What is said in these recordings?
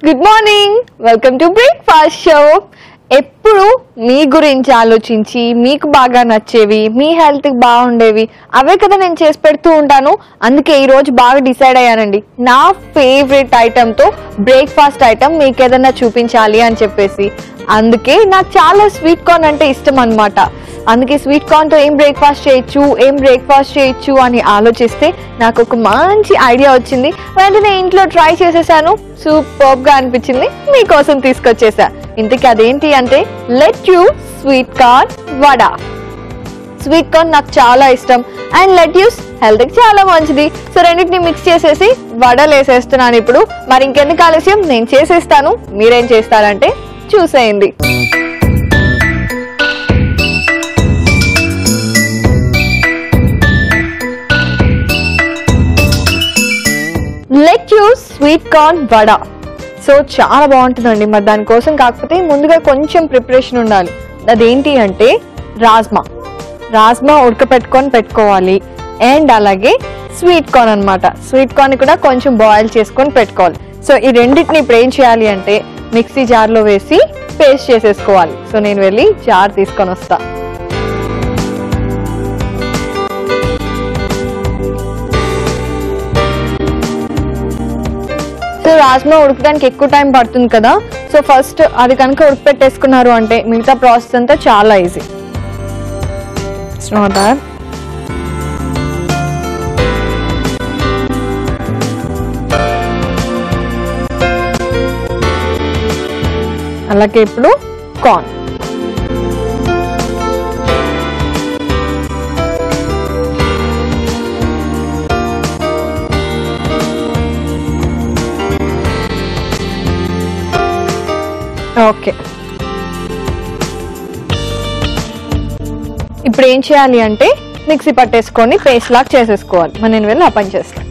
Good morning, welcome to breakfast show. ఎప్పుడు మీ గురించి ఆలోచించి మీకు బాగా నచ్చేవి, మీ హెల్త్కి బాగుండేవి అవే కదా నేను చేసి పెడుతూ ఉంటాను. అందుకే ఈరోజు బాగా డిసైడ్ అయ్యానండి, నా ఫేవరెట్ ఐటెంతో బ్రేక్ఫాస్ట్ ఐటెం మీకు ఏదైనా చూపించాలి అని చెప్పేసి. అందుకే నాకు చాలా స్వీట్ కార్న్ అంటే ఇష్టం అనమాట. అందుకే స్వీట్ కార్న్తో ఏం బ్రేక్ఫాస్ట్ చేయొచ్చు అని ఆలోచిస్తే నాకు ఒక మంచి ఐడియా వచ్చింది. వెంటనే ఇంట్లో ట్రై చేసేసాను, సూపర్గా అనిపించింది, మీకోసం తీసుకొచ్చేసా. ఇంతకీ అదేంటి అంటే lettuce sweet corn vada. Sweet corn నాకు చాలా ఇష్టం అండ్ లెట్యూస్ హెల్త్కి చాలా మంచిది. సో రెండింటిని మిక్స్ చేసేసి వడలు వేసేస్తున్నాను ఇప్పుడు. మరి ఇంకెందుకు ఆలస్యం, నేను చేసేస్తాను. మీరేం చేస్తారంటే చూసేయండి. Lettuce sweet corn vada. So చాలా బాగుంటుందండి. మరి దానికోసం కాకపోతే ముందుగా కొంచెం ప్రిపరేషన్ ఉండాలి. అదేంటి అంటే రాజ్మా ఉడకపెట్టుకొని పెట్టుకోవాలి. అండ్ అలాగే స్వీట్ కార్న్ అనమాట. స్వీట్ కార్న్ కూడా కొంచెం బాయిల్ చేసుకొని పెట్టుకోవాలి. సో ఈ రెండింటిని ఇప్పుడు ఏం చేయాలి అంటే మిక్సీ జార్లో వేసి పేస్ట్ చేసేసుకోవాలి. సో నేను వెళ్ళి జార్ తీసుకొని వస్తా. సో రాజ్మా ఉడకడానికి ఎక్కువ టైం పడుతుంది కదా. సో ఫస్ట్ అది కనుక ఉడకపెట్టేసుకున్నారు అంటే మిగతా ప్రాసెస్ అంతా చాలా ఈజీ. అలాగే ఇప్పుడు కార్న్. ఓకే, ఇప్పుడు ఏం చేయాలి అంటే మిక్సీ పట్టేసుకొని పేస్ట్ లాగా చేసేసుకోవాలి. మరి నేను వెళ్ళి ఆ పని చేస్తాను.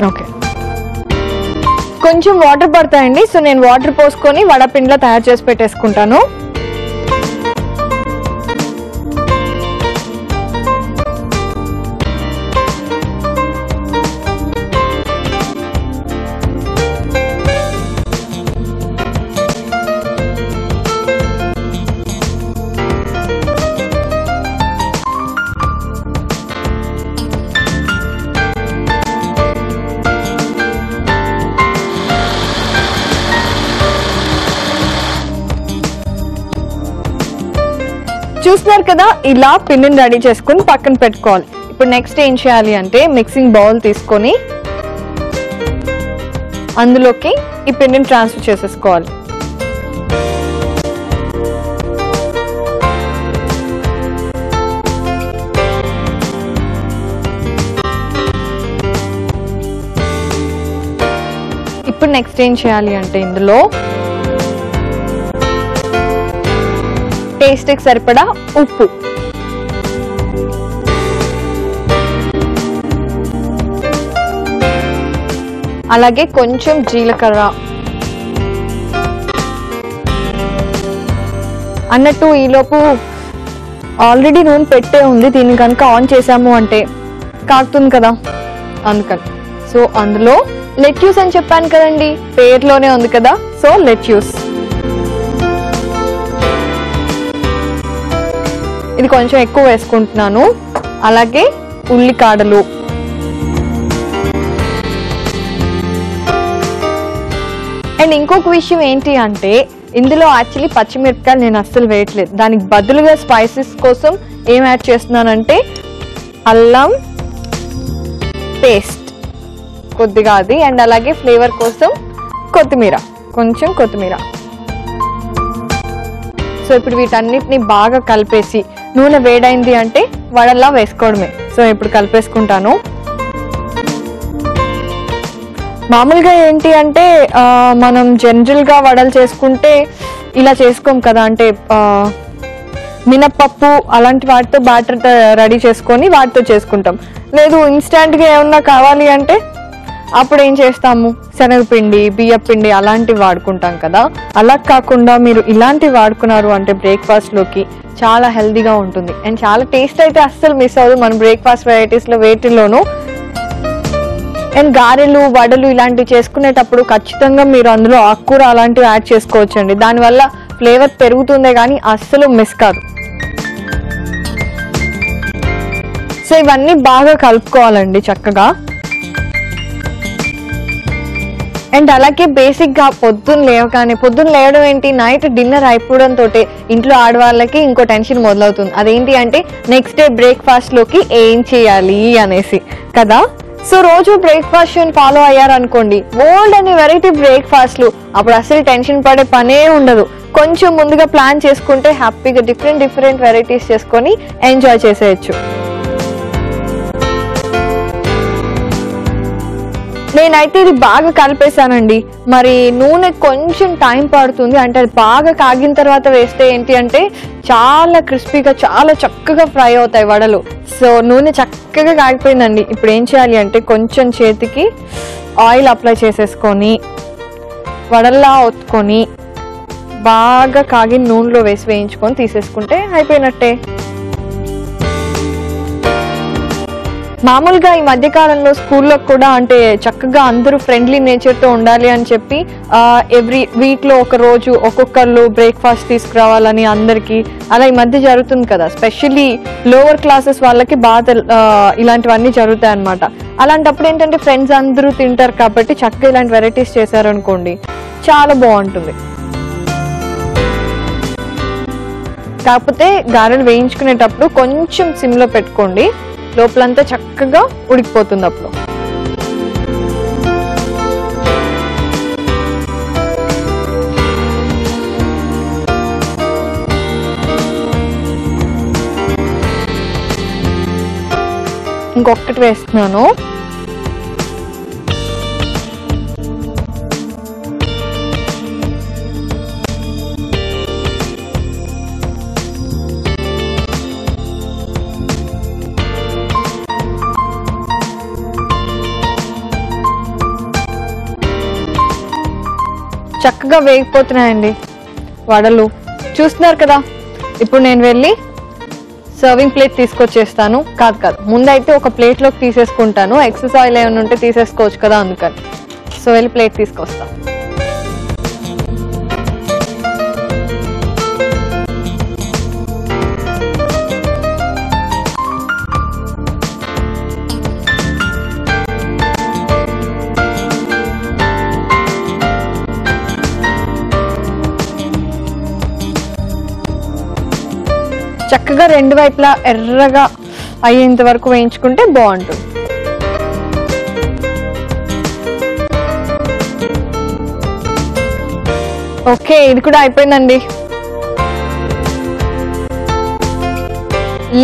ఓకే, కొంచెం వాటర్ పడతాయండి. సో నేను వాటర్ పోసుకొని వడపిండిలో తయారు చేసి పెట్టేసుకుంటాను. చూస్తున్నారు కదా, ఇలా పిండిని రెడీ చేసుకుని పక్కన పెట్టుకోవాలి. ఇప్పుడు నెక్స్ట్ ఏం చేయాలి అంటే మిక్సింగ్ బౌల్ తీసుకొని అందులోకి ఈ పిండిని ట్రాన్స్ఫర్ చేసేసుకోవాలి. ఇప్పుడు నెక్స్ట్ ఏం చేయాలి అంటే ఇందులో టేస్ట్కి సరిపడా ఉప్పు, అలాగే కొంచెం జీలకర్ర. అన్నట్టు ఈలోపు ఆల్రెడీ నూనె పెట్టే ఉంది. దీన్ని కనుక ఆన్ చేసాము అంటే కాగుతుంది కదా, అందుకని. సో అందులో లెట్యూస్ అని చెప్పాను కదండి, పేర్లోనే ఉంది కదా. సో లెట్యూస్ ఇది కొంచెం ఎక్కువ వేసుకుంటున్నాను. అలాగే ఉల్లికాడలు, అండ్ ఇంకొక విషయం ఏంటి అంటే ఇందులో యాక్చువల్లీ పచ్చిమిరపకాయలు నేను అస్సలు వేయట్లేదు. దానికి బదులుగా స్పైసెస్ కోసం ఏం యాడ్ చేస్తున్నానంటే అల్లం పేస్ట్ కొద్దిగా అది, అండ్ అలాగే ఫ్లేవర్ కోసం కొంచెం కొత్తిమీర. సో ఇప్పుడు వీటన్నిటిని బాగా కలిపేసి నూనె వేడైంది అంటే వడల్లా వేసుకోవడమే. సో ఇప్పుడు కలిపేసుకుంటాను. మామూలుగా ఏంటి అంటే మనం జనరల్గా వడలు చేసుకుంటే ఇలా చేసుకోం కదా. అంటే మినప్పప్పు అలాంటి వాటితో బ్యాటర్ రెడీ చేసుకొని వాటితో చేసుకుంటాం. లేదు ఇన్స్టెంట్గా ఏమన్నా కావాలి అంటే అప్పుడు ఏం చేస్తాము, శనగపిండి, బియ్యపిండి అలాంటివి వాడుకుంటాం కదా. అలా కాకుండా మీరు ఇలాంటివి వాడుకున్నారు అంటే బ్రేక్ఫాస్ట్లోకి చాలా హెల్దీగా ఉంటుంది అండ్ చాలా టేస్ట్ అయితే అస్సలు మిస్ అవ్వదు మన బ్రేక్ఫాస్ట్ వెరైటీస్లో వేటిల్లోనూ. అండ్ గారెలు, వడలు ఇలాంటివి చేసుకునేటప్పుడు ఖచ్చితంగా మీరు అందులో ఆకుకూర అలాంటివి యాడ్ చేసుకోవచ్చండి. దానివల్ల ఫ్లేవర్ పెరుగుతుందే కానీ అస్సలు మిస్ కాదు. సో ఇవన్నీ బాగా కలుపుకోవాలండి చక్కగా. అండ్ అలాగే బేసిక్గా పొద్దున్న లేవడం ఏంటి, నైట్ డిన్నర్ అయిపోవడంతో ఇంట్లో ఆడవాళ్ళకి ఇంకో టెన్షన్ మొదలవుతుంది. అదేంటి అంటే నెక్స్ట్ డే బ్రేక్ఫాస్ట్లోకి ఏం చేయాలి అనేసి కదా. సో రోజు బ్రేక్ఫాస్ట్ ఫాలో అయ్యారనుకోండి, బోల్డ్ అనే వెరైటీ బ్రేక్ఫాస్ట్లు, అప్పుడు అసలు టెన్షన్ పడే పనే ఉండదు. కొంచెం ముందుగా ప్లాన్ చేసుకుంటే హ్యాపీగా డిఫరెంట్ వెరైటీస్ చేసుకొని ఎంజాయ్ చేసేయచ్చు. నేనైతే ఇది బాగా కలిపేశానండి. మరి నూనె కొంచెం టైం పడుతుంది, అంటే అది బాగా కాగిన తర్వాత వేస్తే ఏంటి అంటే చాలా క్రిస్పీగా చాలా చక్కగా ఫ్రై అవుతాయి వడలు. సో నూనె చక్కగా కాగిపోయిందండి. ఇప్పుడు ఏం చేయాలి అంటే కొంచెం చేతికి ఆయిల్ అప్లై చేసేసుకొని వడల్లా ఒత్తుకొని బాగా కాగిన నూనెలో వేసి వేయించుకొని తీసేసుకుంటే అయిపోయినట్టే. మామూలుగా ఈ మధ్యకాలంలో స్కూల్లో కూడా అంటే చక్కగా అందరూ ఫ్రెండ్లీ నేచర్తో ఉండాలి అని చెప్పి ఎవ్రీ వీక్లో ఒక రోజు ఒక్కొక్కళ్ళు బ్రేక్ఫాస్ట్ తీసుకురావాలని అందరికీ అలా ఈ మధ్య జరుగుతుంది కదా. స్పెషల్లీ లోవర్ క్లాసెస్ వాళ్ళకి బాగా ఇలాంటివన్నీ జరుగుతాయి అన్నమాట. అలాంటప్పుడు ఏంటంటే ఫ్రెండ్స్ అందరూ తింటారు కాబట్టి చక్కగా ఇలాంటి వెరైటీస్ చేశారనుకోండి చాలా బాగుంటుంది. కాకపోతే గారెలు వేయించుకునేటప్పుడు కొంచెం సిమ్లో పెట్టుకోండి, లోపలంతా చక్కగా ఉడికిపోతుంది అప్పుడు. ఇంకొకటి వేస్తున్నాను. చక్కగా వేగిపోతున్నాయండి వడలు, చూస్తున్నారు కదా. ఇప్పుడు నేను వెళ్ళి సర్వింగ్ ప్లేట్ తీసుకొచ్చేస్తాను. కాదు ముందైతే ఒక ప్లేట్లోకి తీసేసుకుంటాను, ఎక్సెస్ ఆయిల్ ఏమైనా ఉంటే తీసేసుకోవచ్చు కదా అందుకని. సో వెళ్ళి ప్లేట్ తీసుకొస్తాను. చక్కగా రెండు వైపులా ఎర్రగా అయ్యేంత వరకు వేయించుకుంటే బాగుంటుంది. ఓకే, ఇది కూడా అయిపోయిందండి.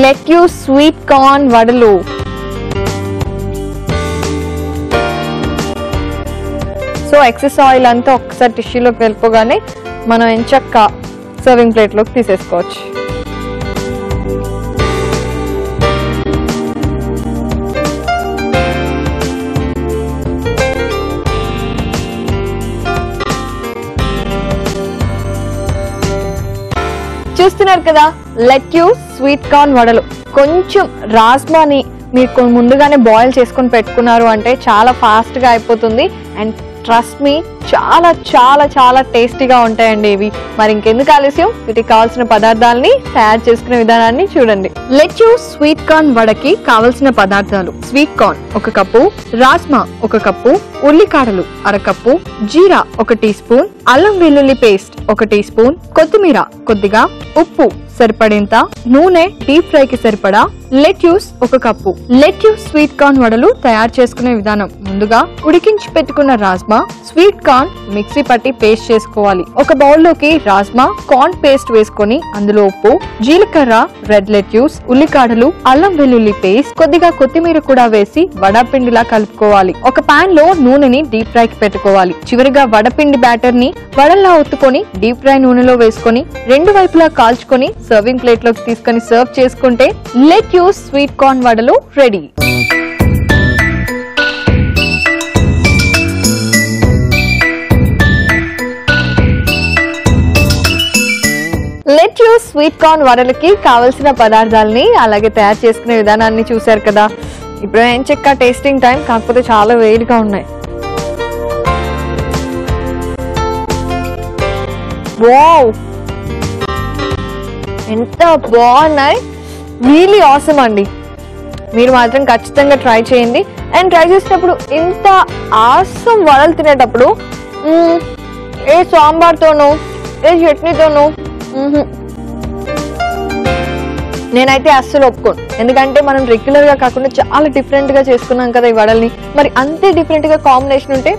లెట్యూస్ స్వీట్ కార్న్ వడలు. సో ఎక్సెస్ ఆయిల్ అంతా ఒకసారి టిష్యూలోకి వెళ్ళిపోగానే మనం ఎంచక్క సర్వింగ్ ప్లేట్లోకి తీసేసుకోవచ్చు. చూస్తున్నారు కదా లెట్యూస్ స్వీట్ కార్న్ వడలు. కొంచెం రాజ్మాని మీరు ముందుగానే బాయిల్ చేసుకొని పెట్టుకున్నారు అంటే చాలా ఫాస్ట్గా అయిపోతుంది. అండ్ ట్రస్ట్ మీ చాలా చాలా చాలా టేస్టీగా ఉంటాయండి ఇవి. మరి ఇంకెందుకు ఆలస్యం, వీటికి కావాల్సిన పదార్థాలని తయారు చేసుకునే విధానాన్ని చూడండి. లెట్యూస్ స్వీట్ కార్న్ వడకి కావలసిన పదార్థాలు: స్వీట్ కార్న్ 1 కప్పు, రాజ్మా 1 కప్పు, ఉల్లికాడలు 1/2 కప్పు, జీరా 1 టీ స్పూన్, అల్లం వెల్లుల్లి పేస్ట్ 1 టీ స్పూన్, కొత్తిమీర కొద్దిగా, ఉప్పు సరిపడేంత, నూనె డీప్ ఫ్రైకి సరిపడా, lettuce 1 cup. Lettuce sweet corn వడలు తయారు చేసుకునే విధానం: ముందుగా ఉడికించి పెట్టుకున్న రాజ్మా, స్వీట్ కార్న్ మిక్సీ పట్టి పేస్ట్ చేసుకోవాలి. ఒక బౌల్లోకి రాజ్మా, కార్న్ పేస్ట్ వేసుకొని అందులో ఉప్పు, జీలకర్ర, రెడ్ లెట్యూస్, ఉల్లికాడలు, అల్లం వెల్లుల్లి పేస్ట్, కొద్దిగా కొత్తిమీర కూడా వేసి వడపిండిలా కలుపుకోవాలి. ఒక పాన్ లో నూనెని డీప్ ఫ్రై కి పెట్టుకోవాలి. చివరిగా వడపిండి బ్యాటర్ ని వడల్లా ఒత్తుకొని డీప్ ఫ్రై నూనెలో వేసుకొని రెండు వైపులా కాల్చుకొని సర్వింగ్ ప్లేట్ లోకి తీసుకొని సర్వ్ చేసుకుంటే లెట్యూస్ స్వీట్ కార్న్ వడలు ready. Lettuce sweet corn వడలకి కావలసిన పదార్థాలని అలాగే తయారు చేసుకునే విధానాన్ని చూశారు కదా. ఇప్పుడు ఏం చెక్క టేస్టింగ్ టైం, కాకపోతే చాలా వేడిగా ఉన్నాయి. వావ్, ఎంత బాగున్నాయి, రియలీ ఆసమ్ అండి. మీరు మాత్రం ఖచ్చితంగా ట్రై చేయండి. అండ్ ట్రై చేసేటప్పుడు ఇంత ఆసమ్ వడలు తినేటప్పుడు ఏ సాంబార్తోనూ ఏ చట్నీతోనూ నేనైతే అస్సలు ఒప్పుకోను. ఎందుకంటే మనం రెగ్యులర్గా కాకుండా చాలా డిఫరెంట్గా చేసుకున్నాం కదా ఈ వడల్ని. మరి అంతే డిఫరెంట్గా కాంబినేషన్ ఉంటే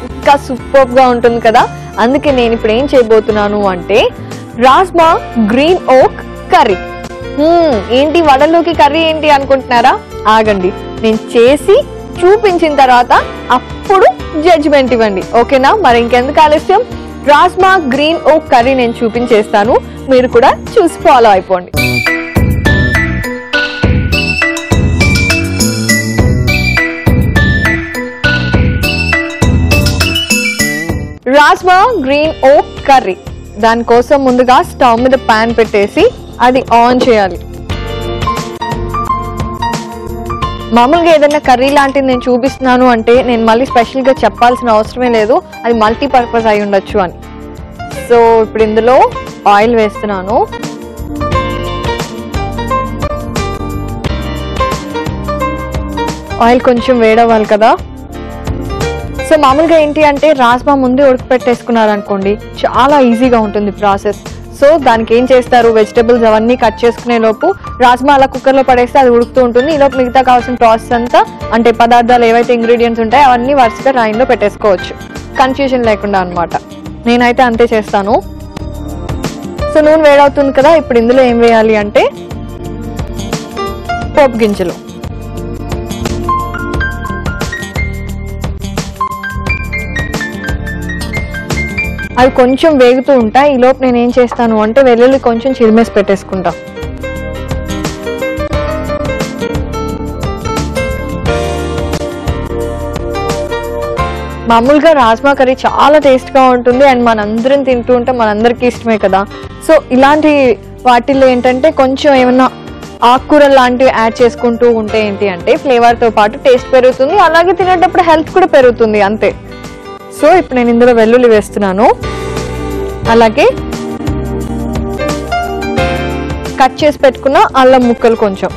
ఇంకా సూపర్గా ఉంటుంది కదా. అందుకే నేను ఇప్పుడు ఏం చేయబోతున్నాను అంటే రాజ్మా గ్రీన్ ఓక్ కర్రీ. ఏంటి వడల్లోకి కర్రీ ఏంటి అనుకుంటున్నారా? ఆగండి, నేను చేసి చూపించిన తర్వాత అప్పుడు జడ్జిమెంట్ ఇవ్వండి, ఓకేనా? మరి ఇంకెందుకు ఆలస్యం, రాజ్మా గ్రీన్ ఓక్ కర్రీ నేను చూపించేస్తాను, మీరు కూడా చూసి ఫాలో అయిపోండి. రాజ్మా గ్రీన్ ఓక్ కర్రీ, దానికోసం ముందుగా స్టవ్ మీద ప్యాన్ పెట్టేసి అది ఆన్ చేయాలి. మామూలుగా ఏదైనా కర్రీ లాంటిది నేను చూపిస్తున్నాను అంటే నేను మళ్ళీ స్పెషల్గా చెప్పాల్సిన అవసరమే లేదు, అది మల్టీపర్పస్ అయి ఉండొచ్చు అని. సో ఇప్పుడు ఇందులో ఆయిల్ వేస్తున్నాను. ఆయిల్ కొంచెం వేడవ్వాలి కదా. సో మామూలుగా ఏంటి అంటే రాజ్మా ముందే ఉడకపెట్టేసుకున్నారు అనుకోండి, చాలా ఈజీగా ఉంటుంది ప్రాసెస్. సో దానికి ఏం చేస్తారు, వెజిటబుల్స్ అవన్నీ కట్ చేసుకునే లోపు రాజ్మా అలా కుక్కర్లో పడేస్తే అది ఉడుకుతూ ఉంటుంది. ఈలోపు మిగతా కావాల్సిన ప్రాసెస్ అంతా, అంటే పదార్థాలు ఏవైతే ఇంగ్రీడియంట్స్ ఉంటాయో అవన్నీ వరుసగా లైన్లో పెట్టేసుకోవచ్చు, కన్ఫ్యూజన్ లేకుండా అనమాట. నేనైతే అంతే చేస్తాను. సో నూనె వేడవుతుంది కదా, ఇప్పుడు ఇందులో ఏం వేయాలి అంటే పోపు గింజలు. అవి కొంచెం వేగుతూ ఉంటాయి. ఈలోపు నేను ఏం చేస్తాను అంటే వెల్లుల్లి కొంచెం చిరిమేసి పెట్టేసుకుంటా. మామూలుగా రాజ్మా కర్రీ చాలా టేస్ట్గా ఉంటుంది అండ్ మనందరం తింటూ ఉంటే మనందరికీ ఇష్టమే కదా. సో ఇలాంటి వాటిల్లో ఏంటంటే కొంచెం ఏమన్నా ఆకుకూరలు లాంటివి యాడ్ చేసుకుంటూ ఉంటే ఏంటి అంటే ఫ్లేవర్తో పాటు టేస్ట్ పెరుగుతుంది, అలాగే తినేటప్పుడు హెల్త్ కూడా పెరుగుతుంది, అంతే. సో ఇప్పుడు నేను ఇందులో వెల్లుల్లి వేస్తున్నాను, అలాగే కట్ చేసి పెట్టుకున్న అల్లం ముక్కలు కొంచెం,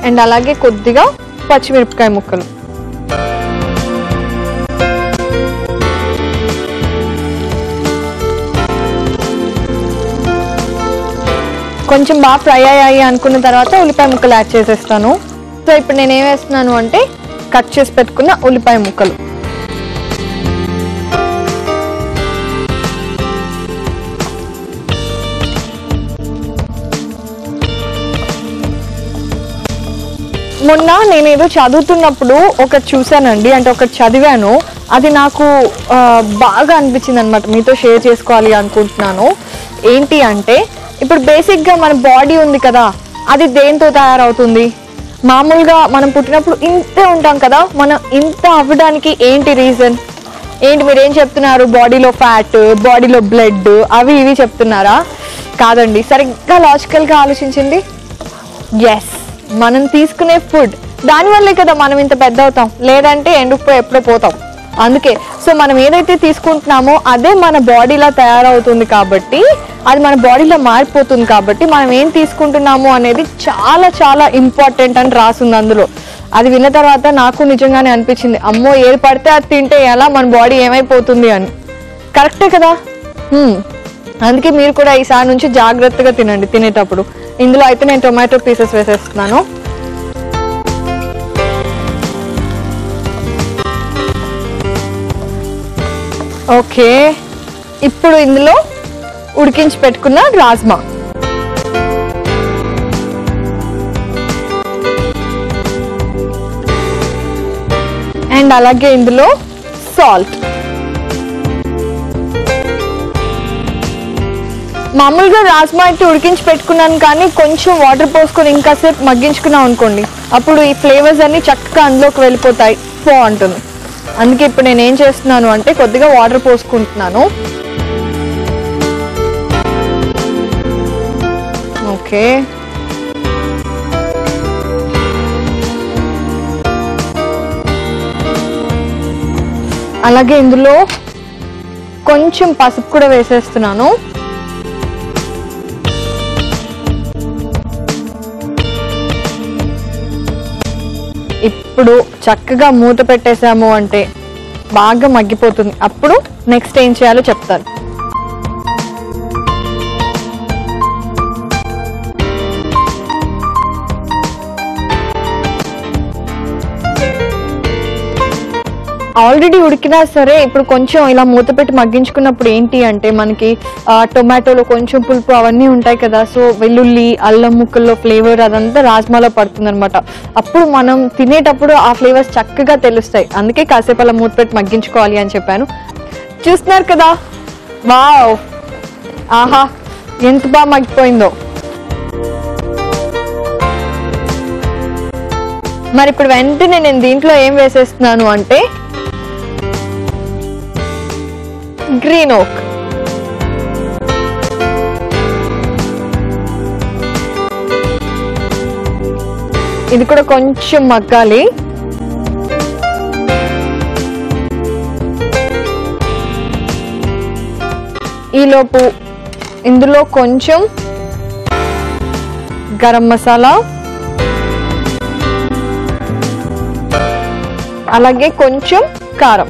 అండ్ అలాగే కొద్దిగా పచ్చిమిరపకాయ ముక్కలు. కొంచెం బాగా ఫ్రై అయ్యాయి అనుకున్న తర్వాత ఉల్లిపాయ ముక్కలు యాడ్ చేసేస్తాను. సో ఇప్పుడు నేను ఏం వేస్తున్నాను అంటే కట్ చేసి పెట్టుకున్న ఉల్లిపాయ ముక్కలు. మొన్న నేనేదో చదువుతున్నప్పుడు ఒకటి చూసానండి, అంటే ఒకటి చదివాను, అది నాకు బాగా అనిపించింది అనమాట, మీతో షేర్ చేసుకోవాలి అనుకుంటున్నాను. ఏంటి అంటే ఇప్పుడు బేసిక్గా మన బాడీ ఉంది కదా, అది దేంతో తయారవుతుంది? మామూలుగా మనం పుట్టినప్పుడు ఇంతే ఉంటాం కదా, మనం ఇంత అవ్వడానికి ఏంటి రీజన్? ఏంటి మీరేం చెప్తున్నారు? బాడీలో ఫ్యాట్, బాడీలో బ్లడ్, అవి ఇవి చెప్తున్నారా? కాదండి, సరిగ్గా లాజికల్గా ఆలోచించండి. ఎస్, మనం తీసుకునే ఫుడ్, దానివల్లే కదా మనం ఇంత పెద్ద అవుతాం, లేదంటే ఎండుకుపోయి ఎప్పుడో పోతాం. అందుకే సో మనం ఏదైతే తీసుకుంటున్నామో అదే మన బాడీలో తయారవుతుంది, కాబట్టి అది మన బాడీలో మారిపోతుంది. కాబట్టి మనం ఏం తీసుకుంటున్నామో అనేది చాలా చాలా ఇంపార్టెంట్ అని రాసింది అందులో. అది విన్న తర్వాత నాకు నిజంగానే అనిపించింది, అమ్మో ఏది పడితే అది తింటే ఎలా మన బాడీ ఏమైపోతుంది అని. కరెక్టే కదా. అందుకే మీరు కూడా ఈసారి నుంచి జాగ్రత్తగా తినండి తినేటప్పుడు. ఇందులో అయితే నేను టొమాటో పీసెస్ వేసేస్తున్నాను. ఓకే, ఇప్పుడు ఇందులో ఉడికించి పెట్టుకున్న రాజ్మా, అండ్ అలాగే ఇందులో సాల్ట్. మామూలుగా రాజ్మా అయితే ఉడికించి పెట్టుకున్నాను, కానీ కొంచెం వాటర్ పోసుకొని ఇంకాసేపు మగ్గించుకున్నాం అనుకోండి, అప్పుడు ఈ ఫ్లేవర్స్ అన్ని చక్కగా అందులోకి వెళ్ళిపోతాయి. బాగుంటుంది. అందుకే ఇప్పుడు నేను ఏం చేస్తున్నాను అంటే కొద్దిగా వాటర్ పోసుకుంటున్నాను. ఓకే, అలాగే ఇందులో కొంచెం పసుపు కూడా వేసేస్తున్నాను. ఇప్పుడు చక్కగా మూత పెట్టేసాము అంటే బాగా మగ్గిపోతుంది. అప్పుడు నెక్స్ట్ ఏం చేయాలో చెప్తాను. ఆల్రెడీ ఉడికినా సరే ఇప్పుడు కొంచెం ఇలా మూత పెట్టి మగ్గించుకున్నప్పుడు ఏంటి అంటే మనకి టొమాటోలో కొంచెం పులుపు అవన్నీ ఉంటాయి కదా, సో వెల్లుల్లి అల్లం ముక్కల్లో ఫ్లేవర్ అదంతా రాజ్మాలో పడుతుంది అనమాట. అప్పుడు మనం తినేటప్పుడు ఆ ఫ్లేవర్స్ చక్కగా తెలుస్తాయి. అందుకే కాసేపు అలా మూత పెట్టి మగ్గించుకోవాలి అని చెప్పాను. చూస్తున్నారు కదా, వావ్, ఆహా ఎంత బాగా మగ్గిపోయిందో. మరి ఇప్పుడు వెంటనే నేను దీంట్లో ఏం వేసేస్తున్నాను అంటే గ్రీన్ ఓక్. ఇది కూడా కొంచెం మగ్గాలి. ఈలోపు ఇందులో కొంచెం గరం మసాలా, అలాగే కొంచెం కారం.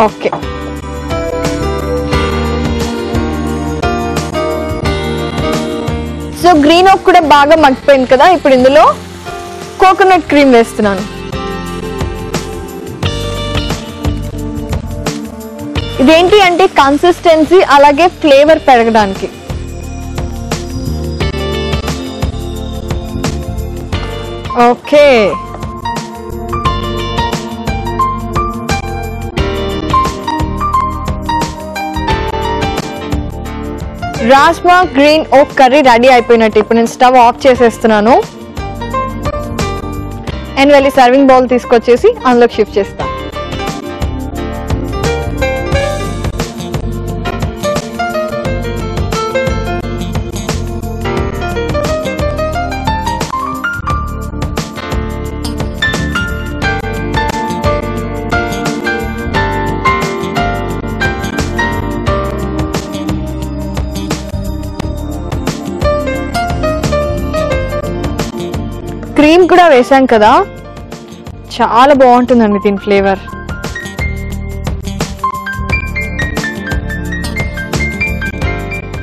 ఓకే, సో గ్రీన్ ఓక్ కూడా బాగా మగ్గిపోయింది కదా. ఇప్పుడు ఇందులో కోకోనట్ క్రీమ్ వేస్తున్నాను. ఇదేంటి అంటే కన్సిస్టెన్సీ అలాగే ఫ్లేవర్ పెరగడానికి. ఓకే, రాజ్మా గ్రీన్ ఓక్ కర్రీ రెడీ అయిపోయినట్టు. ఇప్పుడు నేను స్టవ్ ఆఫ్ చేసేస్తున్నాను అండ్ వెళ్ళి సర్వింగ్ బౌల్ తీసుకొచ్చేసి అందులోకి షిఫ్ట్ చేస్తాను. క్రీమ్ కూడా వేసాం కదా, చాలా బాగుంటుందండి దీని ఫ్లేవర్.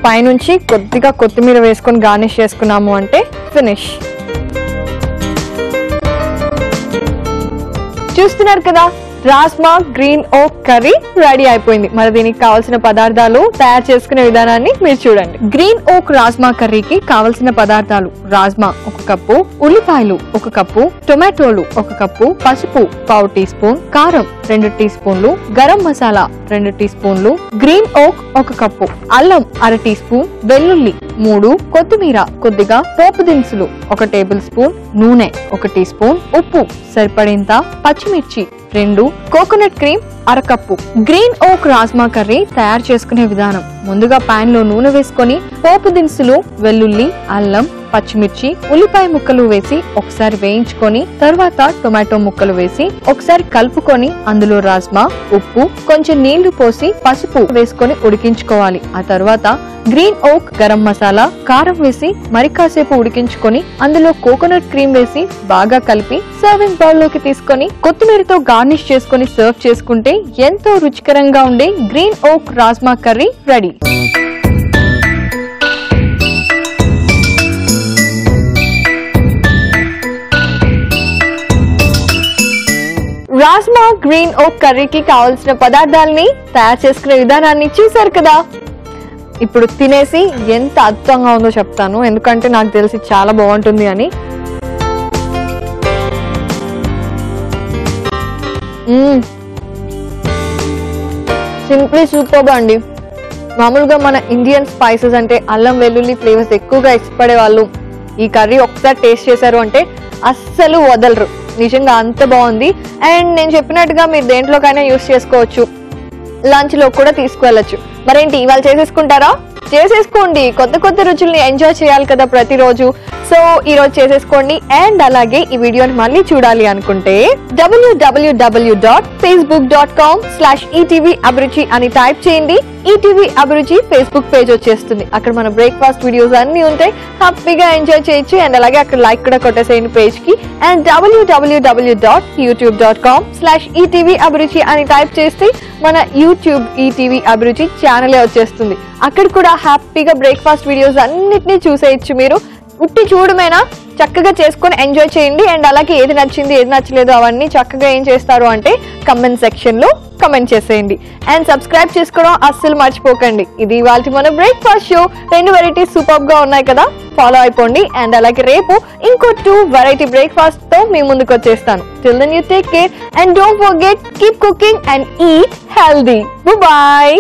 పైనుంచి కొద్దిగా కొత్తిమీర వేసుకొని గార్నిష్ చేసుకున్నాము అంటే ఫినిష్. చూస్తున్నారు కదా, రాజ్మా గ్రీన్ ఓక్ కర్రీ రెడీ అయిపోయింది. మరి దీనికి కావాల్సిన పదార్థాలు తయారు చేసుకునే విధానాన్ని మీరు చూడండి. గ్రీన్ ఓక్ రాజ్మా కర్రీకి కావలసిన పదార్థాలు: రాజ్మా 1 కప్పు, ఉల్లిపాయలు 1 కప్పు, టొమాటోలు 1 కప్పు, పసుపు 1/2 టీ స్పూన్, కారం 2 టీ స్పూన్లు, గరం మసాలా 2 టీ స్పూన్లు, గ్రీన్ ఓక్ 1 కప్పు, అల్లం 1/2 టీ స్పూన్, వెల్లుల్లి 3, కొత్తిమీర కొద్దిగా, పోపు దినుసులు 1 టేబుల్ స్పూన్, నూనె 1 టీ స్పూన్, ఉప్పు సరిపడేంత, పచ్చిమిర్చి 2, కోకోనట్ క్రీమ్ 1/2 కప్పు. గ్రీన్ ఓక్ రాజ్మా కర్రీ తయారు చేసుకునే విధానం: ముందుగా పాన్ లో నూనె వేసుకొని పోపు దినుసులు, వెల్లుల్లి, అల్లం, పచ్చిమిర్చి, ఉల్లిపాయ ముక్కలు వేసి ఒకసారి వేయించుకొని తర్వాత టొమాటో ముక్కలు వేసి ఒకసారి కలుపుకొని అందులో రాజ్మా, ఉప్పు, కొంచెం నీళ్లు పోసి పసుపు వేసుకొని ఉడికించుకోవాలి. ఆ తర్వాత గ్రీన్ ఓక్, గరం మసాలా, కారం వేసి మరి కాసేపు ఉడికించుకొని అందులో కోకోనట్ క్రీమ్ వేసి బాగా కలిపి సర్వింగ్ బౌల్ లోకి తీసుకొని కొత్తిమీరతో గార్నిష్ చేసుకొని సర్వ్ చేసుకుంటే ఎంతో రుచికరంగా ఉండే గ్రీన్ ఓక్ rajma curry ready. Rajma green ఓక్ కర్రీకి కావాల్సిన పదార్థాలని తయారు చేసుకునే విధానాన్ని చూసారు కదా. ఇప్పుడు తినేసి ఎంత అద్భుతంగా ఉందో చెప్తాను, ఎందుకంటే నాకు తెలిసి చాలా బాగుంటుంది అని. సింప్లీ సూపర్ అండి. మామూలుగా మన ఇండియన్ స్పైసెస్ అంటే అల్లం వెల్లుల్లి ఫ్లేవర్స్ ఎక్కువగా ఇష్టపడే వాళ్ళు ఈ కర్రీ ఒకసారి టేస్ట్ చేశారు అంటే అస్సలు వదలరు, నిజంగా అంత బాగుంది. అండ్ నేను చెప్పినట్టుగా మీరు దేంట్లోకైనా యూస్ చేసుకోవచ్చు, లంచ్ లో కూడా తీసుకువెళ్ళచ్చు. మరేంటి ఇవాళ చేసేసుకుంటారా? చేసేసుకోండి, కొత్త కొత్త రుచుల్ని ఎంజాయ్ చేయాలి కదా ప్రతిరోజు. సో ఈ రోజు చేసేసుకోండి. అండ్ అలాగే ఈ వీడియోని మళ్ళీ చూడాలి అనుకుంటే www.facebook.com/ETV Abhiruchi అని టైప్ చేయండి. ఈటీవీ అభిరుచి ఫేస్బుక్ పేజ్ వచ్చేస్తుంది. అక్కడ మన బ్రేక్ఫాస్ట్ వీడియోస్ అన్ని ఉంటాయి, హ్యాపీగా ఎంజాయ్ చేయొచ్చు. అండ్ అలాగే అక్కడ లైక్ కూడా కొట్టేసేయండి పేజ్ కి. అండ్ www.youtube.com/ETV Abhiruchi అని టైప్ చేస్తే మన యూట్యూబ్ ఈటీవీ అభిరుచి ఛానలే వచ్చేస్తుంది. అక్కడ కూడా హ్యాపీగా బ్రేక్ఫాస్ట్ వీడియోస్ అన్నిటినీ చూసేయచ్చు. మీరు ఉట్టి చూడమేనా, చక్కగా చేసుకొని ఎంజాయ్ చేయండి. అండ్ అలాగే ఏది నచ్చింది ఏది నచ్చలేదు అవన్నీ చక్కగా ఏం చేస్తారు అంటే కమెంట్ సెక్షన్ లో కమెంట్ చేసేయండి. అండ్ సబ్స్క్రైబ్ చేసుకోవడం అస్సలు మర్చిపోకండి. ఇది ఇవాళ మన బ్రేక్ఫాస్ట్ షో. 2 వెరైటీస్ సూపర్ గా ఉన్నాయి కదా, ఫాలో అయిపోండి. అండ్ అలాగే రేపు ఇంకో 2 వెరైటీ బ్రేక్ఫాస్ట్ తో మీ ముందుకు వచ్చేస్తాను. Till then you take care and don't forget keep cooking and eat healthy. Bye.